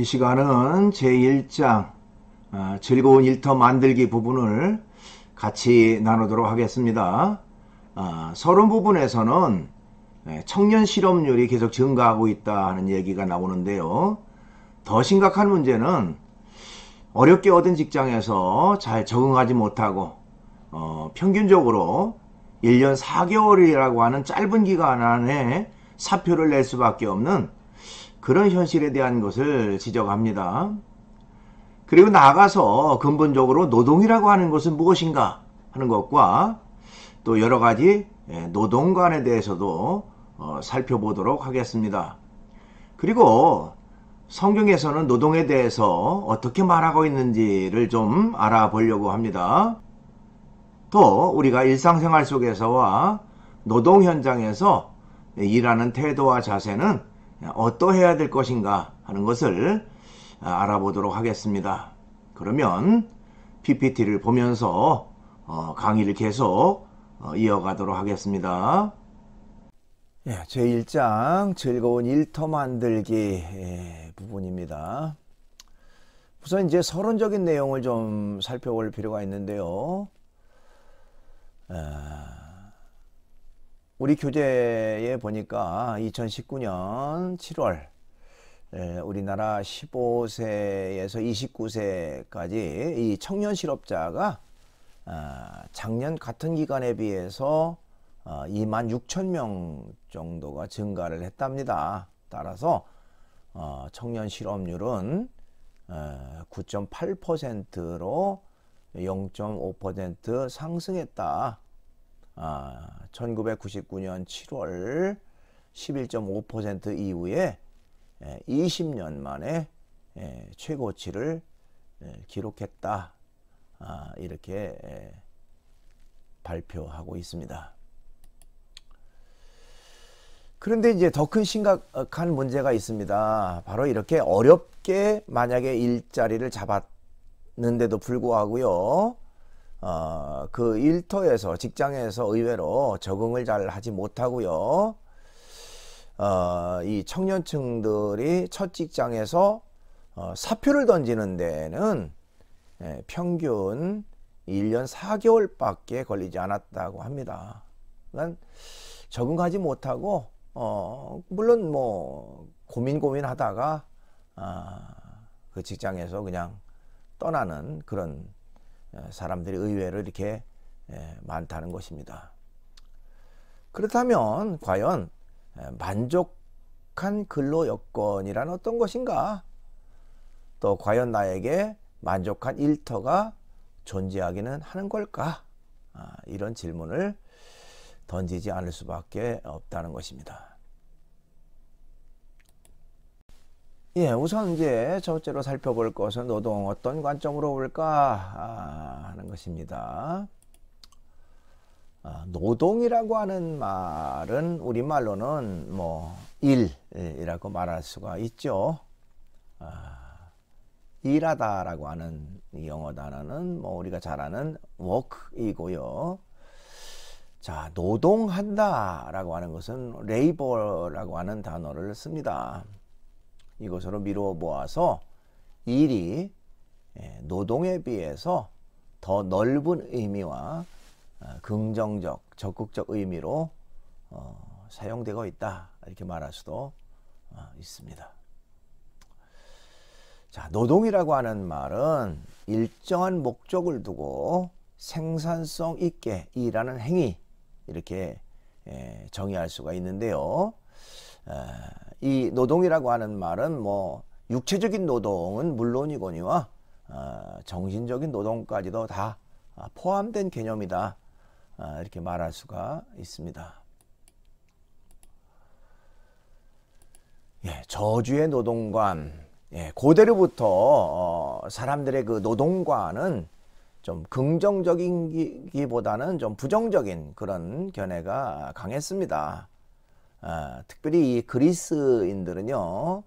시간은 제1장 즐거운 일터 만들기 부분을 같이 나누도록 하겠습니다. 서론 부분에서는 청년 실업률이 계속 증가하고 있다 하는 얘기가 나오는데요. 더 심각한 문제는 어렵게 얻은 직장에서 잘 적응하지 못하고 평균적으로 1년 4개월이라고 하는 짧은 기간 안에 사표를 낼 수밖에 없는 그런 현실에 대한 것을 지적합니다. 그리고 나아가서 근본적으로 노동이라고 하는 것은 무엇인가 하는 것과 또 여러 가지 노동관에 대해서도 살펴보도록 하겠습니다. 그리고 성경에서는 노동에 대해서 어떻게 말하고 있는지를 좀 알아보려고 합니다. 또 우리가 일상생활 속에서와 노동 현장에서 일하는 태도와 자세는 어떠해야 될 것인가 하는 것을 알아보도록 하겠습니다. 그러면 PPT를 보면서 강의를 계속 이어가도록 하겠습니다. 제1장 즐거운 일터 만들기 부분입니다. 우선 이제 서론적인 내용을 좀 살펴볼 필요가 있는데요. 우리 교재에 보니까 2019년 7월 우리나라 15세에서 29세까지 이 청년 실업자가 작년 같은 기간에 비해서 26,000명 정도가 증가를 했답니다. 따라서 청년 실업률은 9.8%로 0.5% 상승했다. 1999년 7월 11.5% 이후에 20년 만에 최고치를 기록했다. 이렇게 발표하고 있습니다. 그런데 이제 더 큰 심각한 문제가 있습니다. 바로 이렇게 어렵게 만약에 일자리를 잡았는데도 불구하고요. 그 일터에서 직장에서 의외로 적응을 잘 하지 못하고요. 이 청년층들이 첫 직장에서 사표를 던지는 데는 평균 1년 4개월밖에 걸리지 않았다고 합니다. 그러니까 적응하지 못하고 물론 뭐 고민하다가 그 직장에서 그냥 떠나는 그런 사람들이 의외로 이렇게 많다는 것입니다. 그렇다면 과연 만족한 근로 여건이란 어떤 것인가? 또 과연 나에게 만족한 일터가 존재하기는 하는 걸까? 이런 질문을 던지지 않을 수밖에 없다는 것입니다. 우선 이제 첫째로 살펴볼 것은 노동 어떤 관점으로 볼까 하는 것입니다. 노동이라고 하는 말은 우리말로는 뭐 일이라고 말할 수가 있죠. 일하다라고 하는 영어 단어는 뭐 우리가 잘 아는 work이고요. 자, 노동한다라고 하는 것은 labor라고 하는 단어를 씁니다. 이것으로 미루어 보아서 일이 노동에 비해서 더 넓은 의미와 긍정적, 적극적 의미로 사용되고 있다. 이렇게 말할 수도 있습니다. 자, 노동이라고 하는 말은 일정한 목적을 두고 생산성 있게 일하는 행위 이렇게 정의할 수가 있는데요. 이 노동이라고 하는 말은 뭐 육체적인 노동은 물론이거니와 정신적인 노동까지도 다 포함된 개념이다. 이렇게 말할 수가 있습니다. 저주의 노동관, 고대로부터 사람들의 그 노동관은 좀 긍정적인기보다는 좀 부정적인 그런 견해가 강했습니다. 특별히 이 그리스인들은요,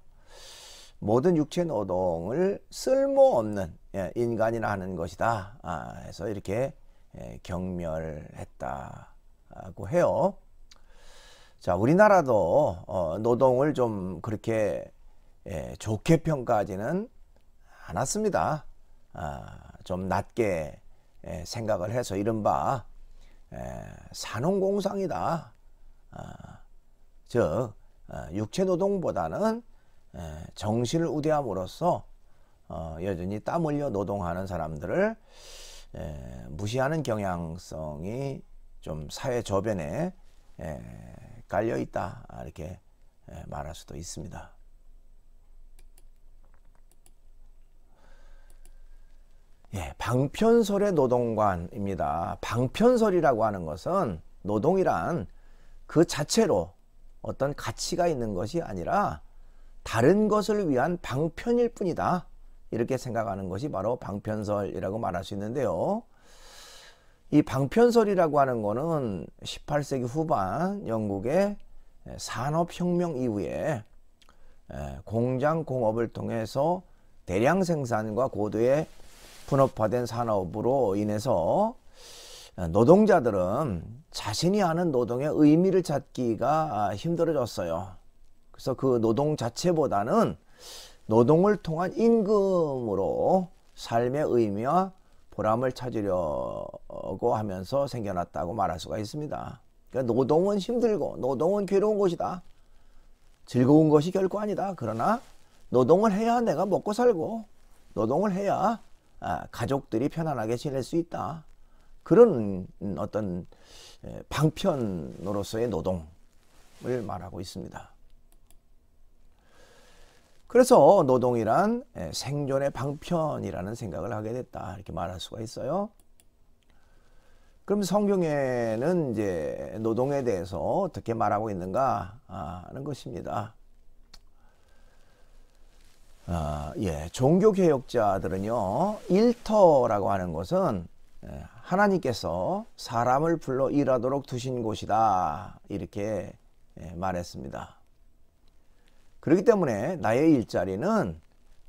모든 육체 노동을 쓸모없는 인간이나 하는 것이다 해서 이렇게 경멸했다고 해요. 자, 우리나라도 노동을 좀 그렇게 좋게 평가하지는 않았습니다. 좀 낮게 생각을 해서 이른바 산업공상이다. 즉 육체노동보다는 정신을 우대함으로써 여전히 땀 흘려 노동하는 사람들을 무시하는 경향성이 좀 사회 저변에 깔려 있다, 이렇게 말할 수도 있습니다. 방편설의 노동관입니다. 방편설이라고 하는 것은 노동이란 그 자체로 어떤 가치가 있는 것이 아니라 다른 것을 위한 방편일 뿐이다, 이렇게 생각하는 것이 바로 방편설이라고 말할 수 있는데요. 이 방편설이라고 하는 것은 18세기 후반 영국의 산업혁명 이후에 공장공업을 통해서 대량 생산과 고도의 분업화된 산업으로 인해서 노동자들은 자신이 하는 노동의 의미를 찾기가 힘들어졌어요. 그래서 그 노동 자체보다는 노동을 통한 임금으로 삶의 의미와 보람을 찾으려고 하면서 생겨났다고 말할 수가 있습니다. 그러니까 노동은 힘들고 노동은 괴로운 것이다. 즐거운 것이 결코 아니다. 그러나 노동을 해야 내가 먹고 살고, 노동을 해야 가족들이 편안하게 지낼 수 있다. 그런 어떤 방편으로서의 노동을 말하고 있습니다. 그래서 노동이란 생존의 방편이라는 생각을 하게 됐다, 이렇게 말할 수가 있어요. 그럼 성경에는 이제 노동에 대해서 어떻게 말하고 있는가 하는 것입니다. 종교개혁자들은요, 일터라고 하는 것은 하나님께서 사람을 불러 일하도록 두신 곳이다, 이렇게 말했습니다. 그렇기 때문에 나의 일자리는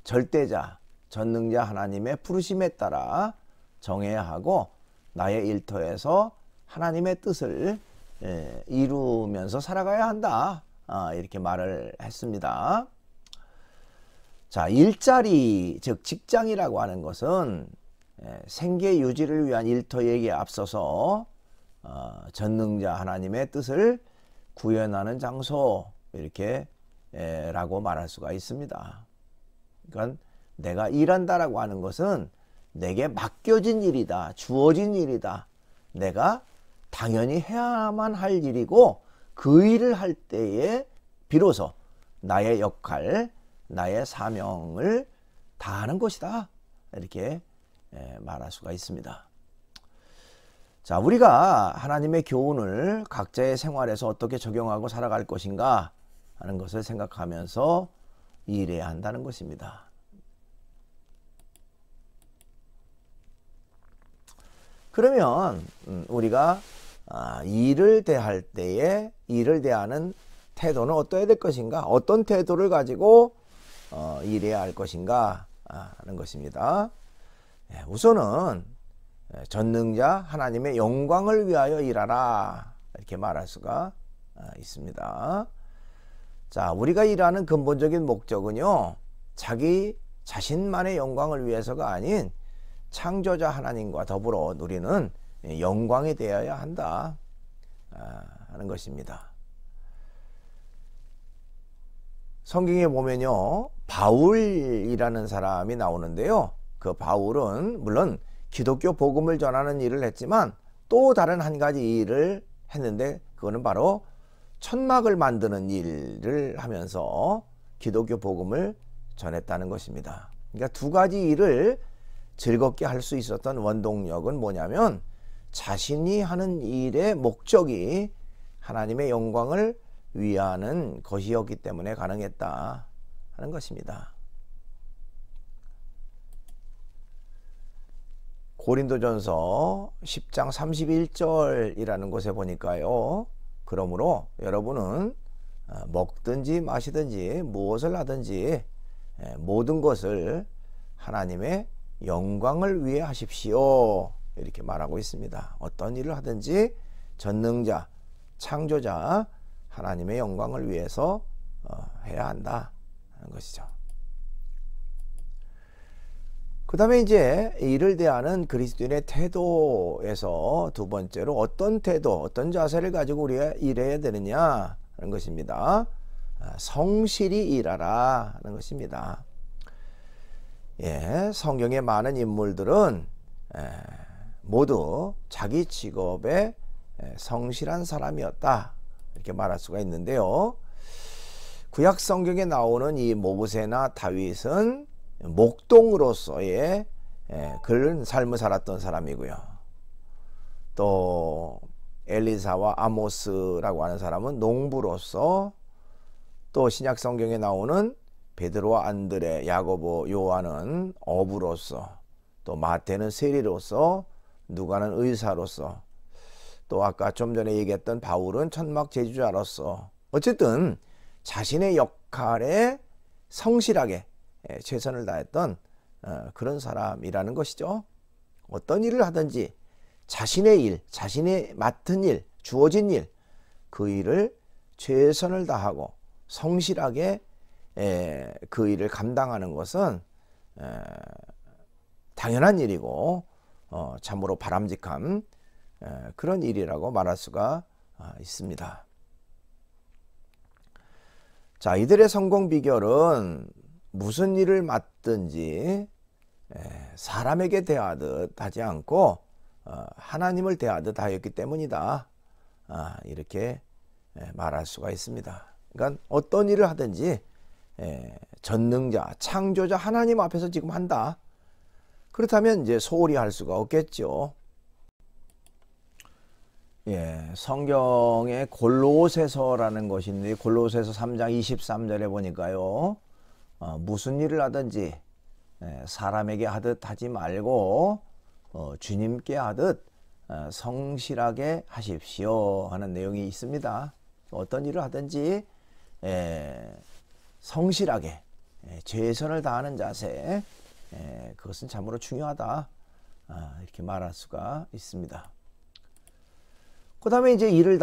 절대자, 전능자 하나님의 부르심에 따라 정해야 하고, 나의 일터에서 하나님의 뜻을 이루면서 살아가야 한다, 이렇게 말을 했습니다. 자, 일자리, 즉 직장이라고 하는 것은 생계 유지를 위한 일터에게 앞서서 전능자 하나님의 뜻을 구현하는 장소, 이렇게 라고 말할 수가 있습니다. 그러니까 내가 일한다라고 하는 것은 내게 맡겨진 일이다, 주어진 일이다, 내가 당연히 해야만 할 일이고, 그 일을 할 때에 비로소 나의 역할, 나의 사명을 다하는 것이다, 이렇게 말할 수가 있습니다. 자, 우리가 하나님의 교훈을 각자의 생활에서 어떻게 적용하고 살아갈 것인가 하는 것을 생각하면서 일해야 한다는 것입니다. 그러면 우리가 일을 대할 때에 일을 대하는 태도는 어떠해야 될 것인가, 어떤 태도를 가지고 일해야 할 것인가 하는 것입니다. 우선은 전능자 하나님의 영광을 위하여 일하라, 이렇게 말할 수가 있습니다. 자, 우리가 일하는 근본적인 목적은요, 자기 자신만의 영광을 위해서가 아닌 창조자 하나님과 더불어 누리는 영광이 되어야 한다 하는 것입니다. 성경에 보면요, 바울이라는 사람이 나오는데요, 그 바울은 물론 기독교 복음을 전하는 일을 했지만 또 다른 한 가지 일을 했는데, 그거는 바로 천막을 만드는 일을 하면서 기독교 복음을 전했다는 것입니다. 그러니까 두 가지 일을 즐겁게 할 수 있었던 원동력은 뭐냐면, 자신이 하는 일의 목적이 하나님의 영광을 위하는 것이었기 때문에 가능했다 하는 것입니다. 고린도전서 10장 31절이라는 곳에 보니까요, 그러므로 여러분은 먹든지 마시든지 무엇을 하든지 모든 것을 하나님의 영광을 위해 하십시오, 이렇게 말하고 있습니다. 어떤 일을 하든지 전능자, 창조자 하나님의 영광을 위해서 해야 한다 것이죠. 그 다음에 이제 이를 대하는 그리스도인의 태도에서 두 번째로 어떤 태도, 어떤 자세를 가지고 우리가 일해야 되느냐 하는 것입니다. 성실히 일하라 하는 것입니다. 예, 성경의 많은 인물들은 모두 자기 직업에 성실한 사람이었다 이렇게 말할 수가 있는데요. 구약 성경에 나오는 이 모세나 다윗은 목동으로서의 그런 삶을 살았던 사람이고요. 또 엘리사와 아모스라고 하는 사람은 농부로서, 또 신약 성경에 나오는 베드로와 안드레, 야고보, 요한은 어부로서, 또 마태는 세리로서, 누가는 의사로서, 또 아까 좀 전에 얘기했던 바울은 천막 제주자로서, 어쨌든 자신의 역할에 성실하게 최선을 다했던 그런 사람이라는 것이죠. 어떤 일을 하든지 자신의 일, 자신의 맡은 일, 주어진 일, 그 일을 최선을 다하고 성실하게 그 일을 감당하는 것은 당연한 일이고 참으로 바람직한 그런 일이라고 말할 수가 있습니다. 자, 이들의 성공 비결은 무슨 일을 맡든지 사람에게 대하듯 하지 않고 하나님을 대하듯 하였기 때문이다. 이렇게 말할 수가 있습니다. 그러니까 어떤 일을 하든지 전능자, 창조자 하나님 앞에서 지금 한다. 그렇다면 이제 소홀히 할 수가 없겠죠. 예, 성경에 골로새서라는 것이 있는데 골로새서 3장 23절에 보니까요. 무슨 일을 하든지 사람에게 하듯 하지 말고 주님께 하듯 성실하게 하십시오 하는 내용이 있습니다. 어떤 일을 하든지 성실하게 최선을 다하는 자세, 그것은 참으로 중요하다 이렇게 말할 수가 있습니다. 그 다음에 이제 일을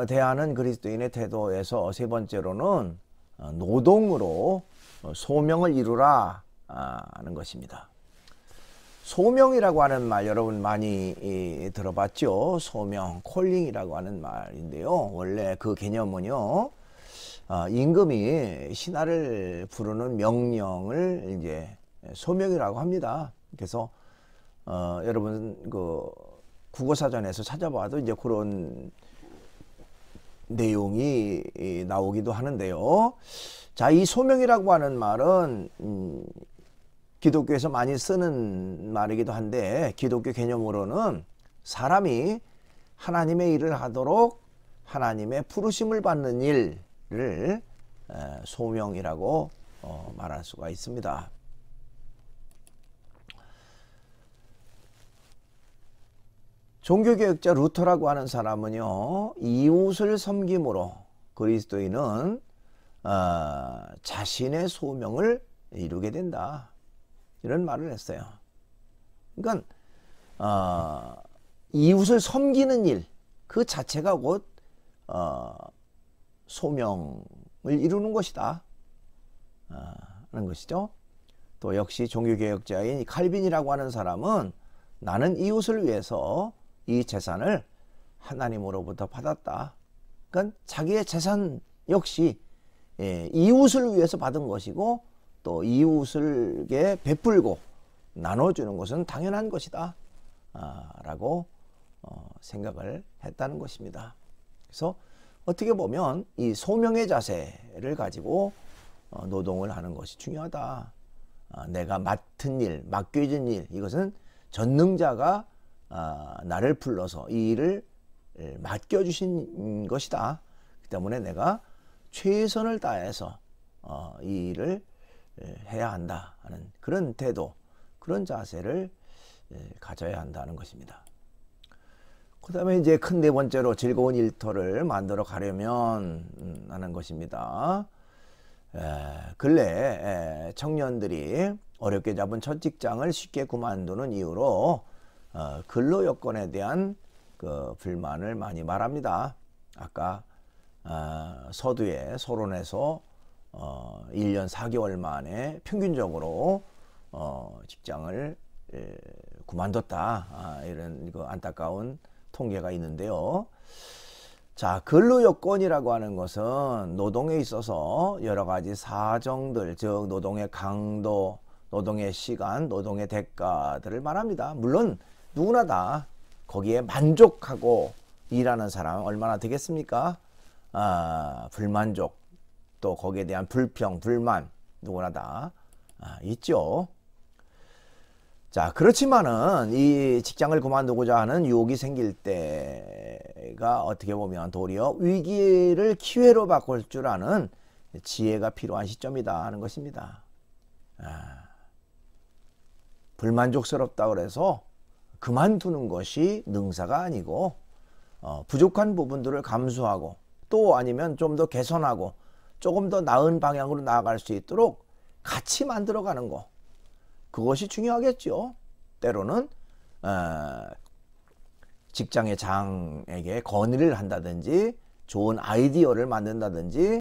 대하는 그리스도인의 태도에서 세 번째로는 노동으로 소명을 이루라 하는 것입니다. 소명이라고 하는 말 여러분 많이 들어봤죠. 소명, 콜링이라고 하는 말인데요. 원래 그 개념은요, 임금이 신하를 부르는 명령을 이제 소명이라고 합니다. 그래서 여러분 그 국어사전에서 찾아봐도 이제 그런 내용이 나오기도 하는데요. 자, 이 소명이라고 하는 말은 기독교에서 많이 쓰는 말이기도 한데, 기독교 개념으로는 사람이 하나님의 일을 하도록 하나님의 부르심을 받는 일을 소명이라고 말할 수가 있습니다. 종교개혁자 루터라고 하는 사람은요, 이웃을 섬김으로 그리스도인은 자신의 소명을 이루게 된다, 이런 말을 했어요. 그러니까 이웃을 섬기는 일 그 자체가 곧 소명을 이루는 것이다 하는 것이죠. 또 역시 종교개혁자인 칼빈이라고 하는 사람은 나는 이웃을 위해서 이 재산을 하나님으로부터 받았다. 그러니까 자기의 재산 역시 이웃을 위해서 받은 것이고, 또 이웃에게 베풀고 나눠주는 것은 당연한 것이다 라고 생각을 했다는 것입니다. 그래서 어떻게 보면 이 소명의 자세를 가지고 노동을 하는 것이 중요하다. 내가 맡은 일, 맡겨진 일, 이것은 전능자가 나를 불러서 이 일을 맡겨주신 것이다. 그 때문에 내가 최선을 다해서 이 일을 해야 한다 하는 그런 태도, 그런 자세를 가져야 한다는 것입니다. 그 다음에 이제 큰 네 번째로 즐거운 일터를 만들어 가려면 하는 것입니다. 근래 청년들이 어렵게 잡은 첫 직장을 쉽게 그만두는 이유로 근로 여건에 대한 그 불만을 많이 말합니다. 아까 서두에 서론에서 1년 4개월 만에 평균적으로 직장을 그만뒀다. 이런 안타까운 통계가 있는데요. 자, 근로여건이라고 하는 것은 노동에 있어서 여러 가지 사정들, 즉 노동의 강도, 노동의 시간, 노동의 대가들을 말합니다. 물론 누구나 다 거기에 만족하고 일하는 사람 얼마나 되겠습니까? 불만족, 또 거기에 대한 불평, 불만 누구나 다 있죠. 자, 그렇지만은 이 직장을 그만두고자 하는 유혹이 생길 때가 어떻게 보면 도리어 위기를 기회로 바꿀 줄 아는 지혜가 필요한 시점이다 하는 것입니다. 불만족스럽다 그래서 그만두는 것이 능사가 아니고 부족한 부분들을 감수하고 또 아니면 좀 더 개선하고 조금 더 나은 방향으로 나아갈 수 있도록 같이 만들어가는 거, 그것이 중요하겠죠. 때로는 직장의 장에게 건의를 한다든지 좋은 아이디어를 만든다든지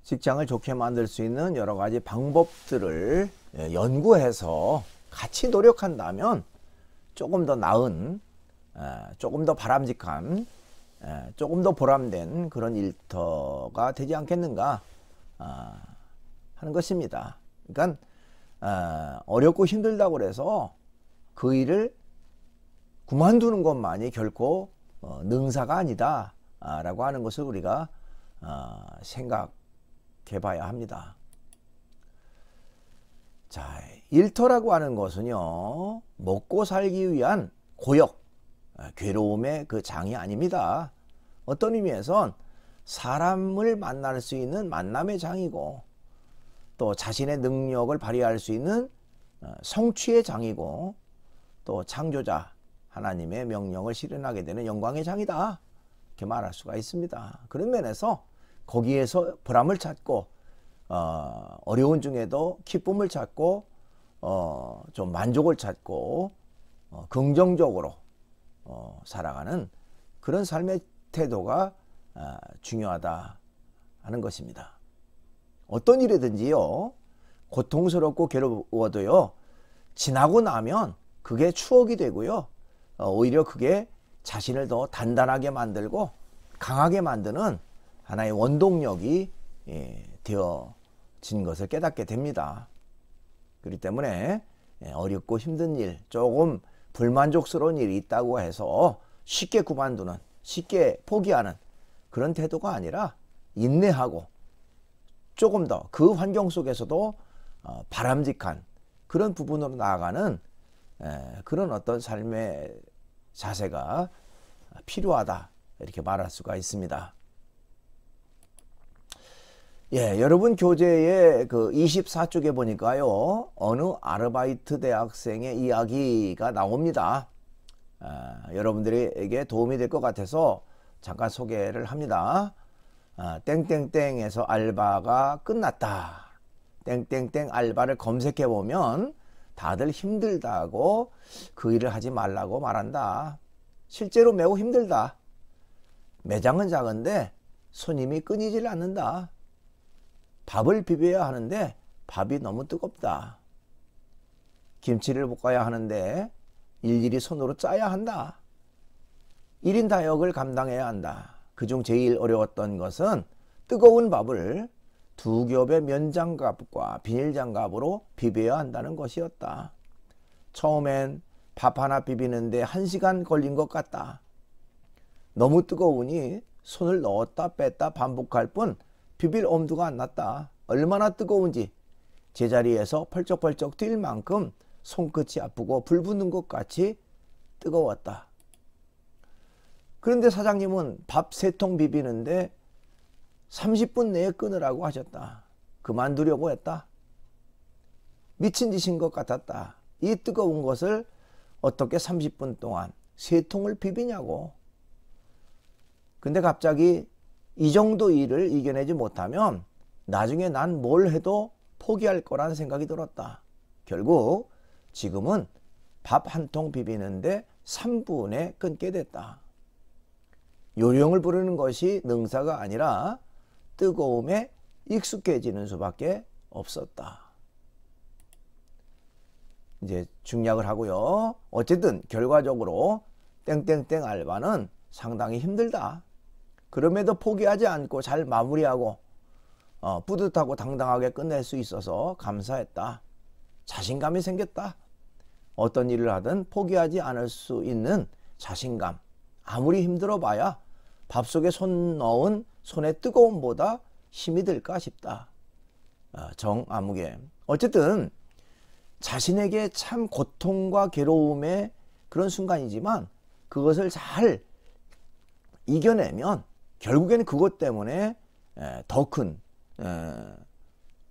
직장을 좋게 만들 수 있는 여러 가지 방법들을 연구해서 같이 노력한다면 조금 더 나은, 조금 더 바람직한, 조금 더 보람된 그런 일터가 되지 않겠는가 하는 것입니다. 그러니까 어렵고 힘들다고 해서 그 일을 그만두는 것만이 결코 능사가 아니다 라고 하는 것을 우리가 생각해 봐야 합니다. 자, 일터라고 하는 것은요, 먹고 살기 위한 고역, 괴로움의 그 장이 아닙니다. 어떤 의미에선 사람을 만날 수 있는 만남의 장이고 또 자신의 능력을 발휘할 수 있는 성취의 장이고 또 창조자 하나님의 명령을 실현하게 되는 영광의 장이다, 이렇게 말할 수가 있습니다. 그런 면에서 거기에서 보람을 찾고 어려운 중에도 기쁨을 찾고 좀 만족을 찾고 긍정적으로 살아가는 그런 삶의 태도가 중요하다 하는 것입니다. 어떤 일이든지요, 고통스럽고 괴로워도요, 지나고 나면 그게 추억이 되고요, 오히려 그게 자신을 더 단단하게 만들고 강하게 만드는 하나의 원동력이 되어진 것을 깨닫게 됩니다. 그렇기 때문에 어렵고 힘든 일, 조금 불만족스러운 일이 있다고 해서 쉽게 그만두는, 쉽게 포기하는 그런 태도가 아니라 인내하고 조금 더 그 환경 속에서도 바람직한 그런 부분으로 나아가는 그런 어떤 삶의 자세가 필요하다, 이렇게 말할 수가 있습니다. 예, 여러분 교재의 그 24쪽에 보니까요, 어느 아르바이트 대학생의 이야기가 나옵니다. 여러분들에게 도움이 될 것 같아서 잠깐 소개를 합니다. 땡땡땡에서 알바가 끝났다. 땡땡땡 알바를 검색해 보면 다들 힘들다고 그 일을 하지 말라고 말한다. 실제로 매우 힘들다. 매장은 작은데 손님이 끊이질 않는다. 밥을 비벼야 하는데 밥이 너무 뜨겁다. 김치를 볶아야 하는데 일일이 손으로 짜야 한다. 1인 다역을 감당해야 한다. 그중 제일 어려웠던 것은 뜨거운 밥을 2겹의 면장갑과 비닐장갑으로 비벼야 한다는 것이었다. 처음엔 밥 하나 비비는데 1시간 걸린 것 같다. 너무 뜨거우니 손을 넣었다 뺐다 반복할 뿐 비빌 엄두가 안 났다. 얼마나 뜨거운지 제자리에서 펄쩍펄쩍 뛸 만큼 손끝이 아프고 불 붙는 것 같이 뜨거웠다. 그런데 사장님은 밥 3통 비비는데 30분 내에 끊으라고 하셨다. 그만두려고 했다. 미친 짓인 것 같았다. 이 뜨거운 것을 어떻게 30분 동안 3통을 비비냐고. 근데 갑자기 이 정도 일을 이겨내지 못하면 나중에 난 뭘 해도 포기할 거란 생각이 들었다. 결국 지금은 밥 1통 비비는데 3분에 끊게 됐다. 요령을 부르는 것이 능사가 아니라 뜨거움에 익숙해지는 수밖에 없었다. 이제 중략을 하고요. 어쨌든 결과적으로 땡땡땡 알바는 상당히 힘들다. 그럼에도 포기하지 않고 잘 마무리하고 뿌듯하고 당당하게 끝낼 수 있어서 감사했다. 자신감이 생겼다. 어떤 일을 하든 포기하지 않을 수 있는 자신감. 아무리 힘들어 봐야 밥속에 손 넣은 손의 뜨거움보다 힘이 들까 싶다. 정아무개. 어쨌든 자신에게 참 고통과 괴로움의 그런 순간이지만 그것을 잘 이겨내면 결국에는 그것 때문에 더 큰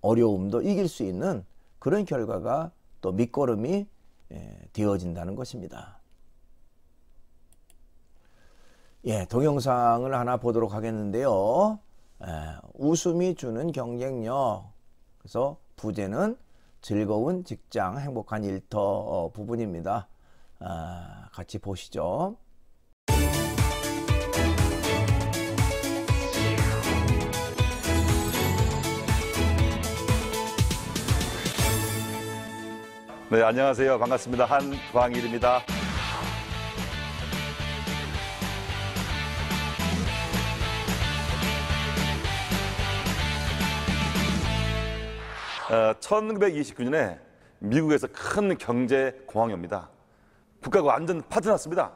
어려움도 이길 수 있는 그런 결과가 또 밑거름이 되어진다는 것입니다. 예, 동영상을 하나 보도록 하겠는데요. 웃음이 주는 경쟁력. 그래서 부제는 즐거운 직장, 행복한 일터 부분입니다. 같이 보시죠. 네, 안녕하세요. 반갑습니다. 한광일입니다. 어, 1929년에 미국에서 큰 경제 공황이 옵니다. 국가가 완전 파탄났습니다.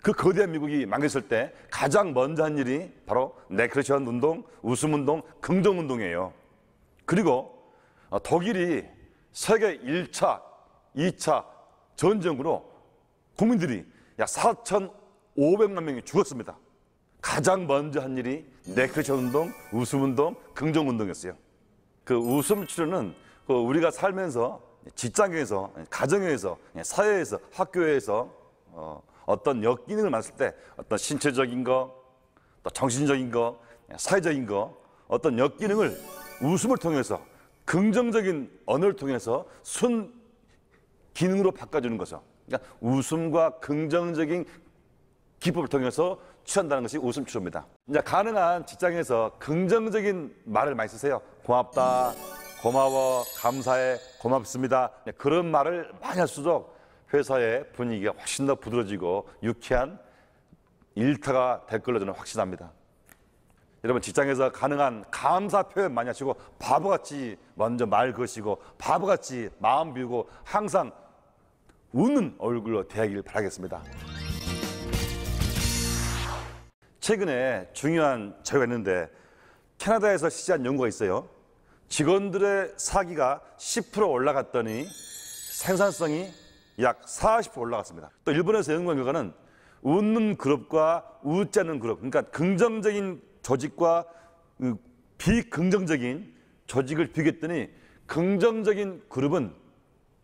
그 거대한 미국이 망했을 때 가장 먼저 한 일이 바로 네크레션 운동, 웃음 운동, 긍정 운동이에요. 그리고 독일이 세계 1차, 2차 전쟁으로 국민들이 약 4,500만 명이 죽었습니다. 가장 먼저 한 일이 네크레션 운동, 웃음 운동, 긍정 운동이었어요. 그 웃음 치료는 우리가 살면서 직장에서, 가정에서, 사회에서, 학교에서 어떤 역기능을 만났을 때 어떤 신체적인 거, 또 정신적인 거, 사회적인 거, 어떤 역기능을 웃음을 통해서 긍정적인 언어를 통해서 순 기능으로 바꿔주는 거죠. 그러니까 웃음과 긍정적인 기법을 통해서 취한다는 것이 웃음 치료입니다. 이제 가능한 직장에서 긍정적인 말을 많이 쓰세요. 고맙다, 고마워, 감사해, 고맙습니다. 그런 말을 많이 할수록 회사의 분위기가 훨씬 더 부드러워지고 유쾌한 일터가 될 걸로 저는 확신합니다. 여러분 직장에서 가능한 감사 표현 많이 하시고 바보같이 먼저 말 거시고 바보같이 마음 비우고 항상 웃는 얼굴로 대하기를 바라겠습니다. 최근에 중요한 자료가 있는데 캐나다에서 실시한 연구가 있어요. 직원들의 사기가 10% 올라갔더니 생산성이 약 40% 올라갔습니다. 또 일본에서 연구한 결과는 웃는 그룹과 웃지 않는 그룹, 그러니까 긍정적인 조직과 비긍정적인 조직을 비교했더니 긍정적인 그룹은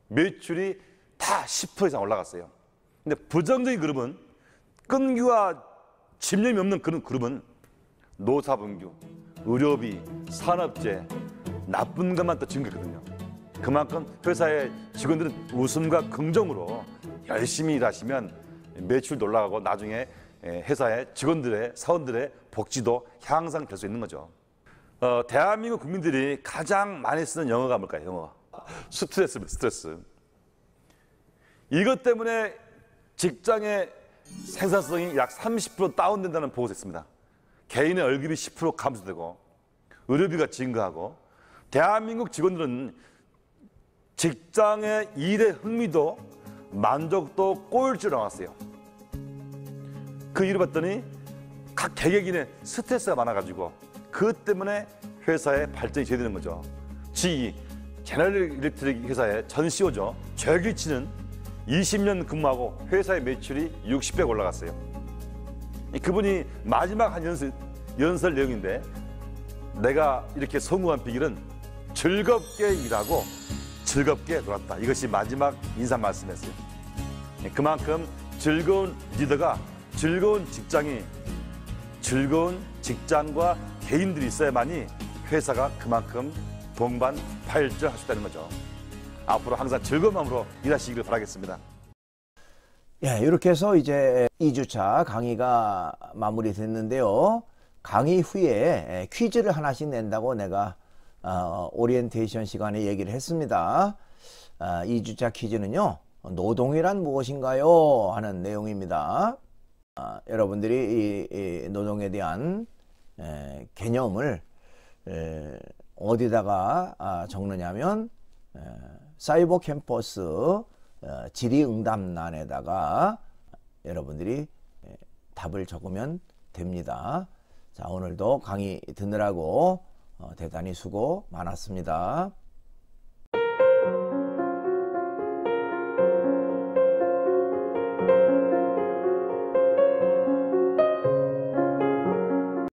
매출이 다 10% 이상 올라갔어요. 근데 부정적인 그룹은 끈기와 집념이 없는 그런 그룹은 노사분규, 의료비, 산업재, 나쁜 것만 더 증가했거든요. 그만큼 회사의 직원들은 웃음과 긍정으로 열심히 일하시면 매출도 올라가고 나중에 회사의 직원들의 사원들의 복지도 향상될 수 있는 거죠. 대한민국 국민들이 가장 많이 쓰는 영어가 뭘까요? 영어. 스트레스입니다. 스트레스. 이것 때문에 직장의 생산성이 약 30% 다운된다는 보고가 있습니다. 개인의 월급이 10% 감소되고 의료비가 증가하고 대한민국 직원들은 직장의 일의 흥미도 만족도 꼴찌로 나왔어요. 그 일을 봤더니 각 개개인의 스트레스가 많아가지고 그것 때문에 회사의 발전이 제되는 거죠. GE, 제너럴 일렉트릭 회사의 전 CEO죠. 최길치는 20년 근무하고 회사의 매출이 60배 올라갔어요. 그분이 마지막 한 연설 내용인데 내가 이렇게 성공한 비결은 즐겁게 일하고 즐겁게 놀았다. 이것이 마지막 인사 말씀이었어요. 그만큼 즐거운 리더가 즐거운 직장이 즐거운 직장과 개인들이 있어야만이 회사가 그만큼 동반발전할 수 있다는 거죠. 앞으로 항상 즐거운 마음으로 일하시기를 바라겠습니다. 예, 이렇게 해서 이제 2주차 강의가 마무리됐는데요. 강의 후에 퀴즈를 하나씩 낸다고 내가 오리엔테이션 시간에 얘기를 했습니다. 2주차 퀴즈는요, 노동이란 무엇인가요? 하는 내용입니다. 여러분들이 이 노동에 대한 개념을 어디다가 적느냐면 사이버 캠퍼스 질의응답란에다가 여러분들이 답을 적으면 됩니다. 자, 오늘도 강의 듣느라고 대단히 수고 많았습니다.